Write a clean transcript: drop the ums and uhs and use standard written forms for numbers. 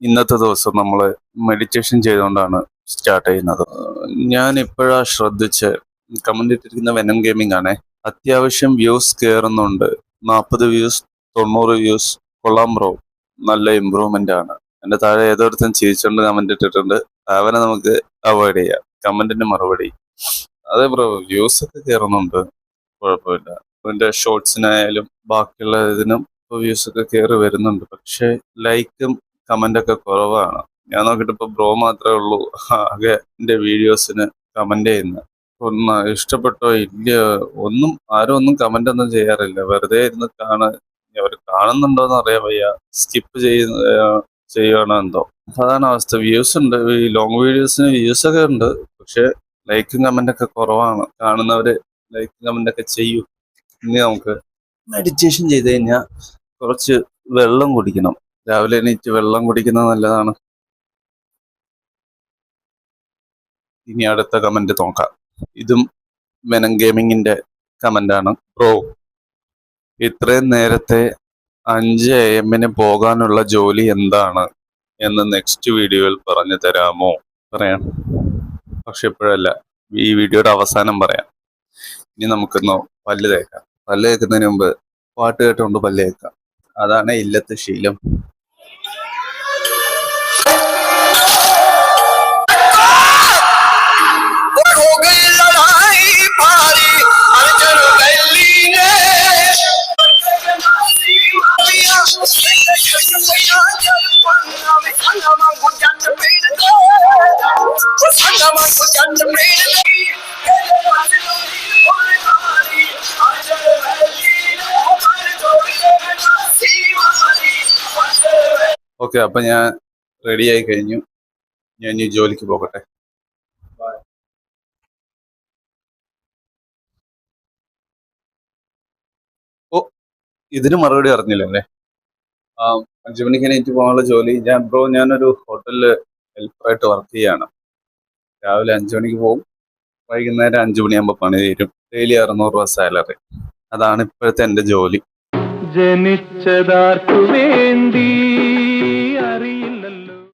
ഇന്നത്തെ ദിവസം നമ്മൾ മെഡിറ്റേഷൻ ചെയ്തുകൊണ്ടാണ് സ്റ്റാർട്ട് ചെയ്യുന്നത്. ഞാൻ ഇപ്പോഴാ ശ്രദ്ധിച്ച് കമന്റ് ഇട്ടിരിക്കുന്ന വെനം ഗെയിമിംഗ് ആണേ. അത്യാവശ്യം വ്യൂസ് കയറുന്നുണ്ട്. 40 വ്യൂസ്, 90 വ്യൂസ്. കൊള്ളാം ബ്രോ, നല്ല ഇമ്പ്രൂവ്മെന്റ് ആണ്. എന്റെ താഴെ ഏതോടത്തും ചിരിച്ചുകൊണ്ട് കമന്റ് ഇട്ടിട്ടുണ്ട്. അവനെ നമുക്ക് അവോയ്ഡ് ചെയ്യാം. കമന്റിന് മറുപടി. അതെ ബ്രോ, വ്യൂസ് ഒക്കെ കയറുന്നുണ്ട്, കുഴപ്പമില്ല. അതിന്റെ ഷോർട്സിനായാലും ബാക്കിയുള്ള ഇതിനും വ്യൂസ് ഒക്കെ കയറി വരുന്നുണ്ട്. പക്ഷെ ലൈക്കും കമന്റ് ഒക്കെ കുറവാണ്. ഞാൻ നോക്കിയിട്ട് ഇപ്പൊ ബ്രോ മാത്രമേ ഉള്ളൂ ആകെ എന്റെ വീഡിയോസിന് കമന്റ് ചെയ്യുന്നത്. ഒന്ന് ഇഷ്ടപ്പെട്ടോ ഇല്ലയോ ഒന്നും, ആരും ഒന്നും കമന്റ് ഒന്നും ചെയ്യാറില്ല. വെറുതെ ഇരുന്ന് അവർ കാണുന്നുണ്ടോന്ന് അറിയാൻ വയ്യ. സ്കിപ്പ് ചെയ്യുകയാണോ എന്തോ. അതാണ് അവസ്ഥ. വ്യൂസ് ഉണ്ട്, ഈ ലോങ് വീഡിയോസിന് വ്യൂസ് ഒക്കെ ഉണ്ട്. പക്ഷെ ലൈക്കും കമന്റ് ഒക്കെ കുറവാണ്. കാണുന്നവര് ലൈക്കും കമന്റ് ഒക്കെ ചെയ്യൂ. ഇനി നമുക്ക് മെഡിറ്റേഷൻ ചെയ്ത് കഴിഞ്ഞാൽ കുറച്ച് വെള്ളം കുടിക്കണം. രാവിലെ എണീറ്റ് വെള്ളം കുടിക്കുന്നത് നല്ലതാണ്. ഇനി അടുത്ത കമന്റ് നോക്കാം. ഇതും വെനം ഗെയിമിങ്ങിന്റെ കമന്റ് ആണ്. ബ്രോ, ഇത്രയും നേരത്തെ 5 AM പോകാനുള്ള ജോലി എന്താണ് എന്ന് നെക്സ്റ്റ് വീഡിയോയിൽ പറഞ്ഞു തരാമോ? പറയാം, പക്ഷെ ഇപ്പോഴല്ല, ഈ വീഡിയോയുടെ അവസാനം പറയാം. ഇനി നമുക്കൊന്ന് പല്ല് തേക്കാം. പല്ല് തേക്കുന്നതിന് മുമ്പ് പാട്ട് കേട്ടുകൊണ്ട് പല്ല് തേക്കാം. അതാണ് ഇല്ലത്തെ ശീലം. ഓക്കെ, അപ്പൊ ഞാൻ റെഡി ആയി കഴിഞ്ഞു. ഞാൻ ഇനി ജോലിക്ക് പോകട്ടെ. ഓ, ഇതിന് മറുപടി അറിഞ്ഞില്ലല്ലേ? 5 മണിക്ക് എനിക്ക് പോകാനുള്ള ജോലി, ഞാനൊരു ഹോട്ടലില് ഹെൽപ്പറായിട്ട് വർക്ക് ചെയ്യാണ്. രാവിലെ 5 മണിക്ക് പോകും, വൈകുന്നേരം 5 മണിയാകുമ്പോൾ പണി തീരും. ഡെയിലി 600 രൂപ സാലറി. അതാണ് ഇപ്പോഴത്തെ എന്റെ ജോലി. ജനിച്ചതാർക്കു വേണ്ടി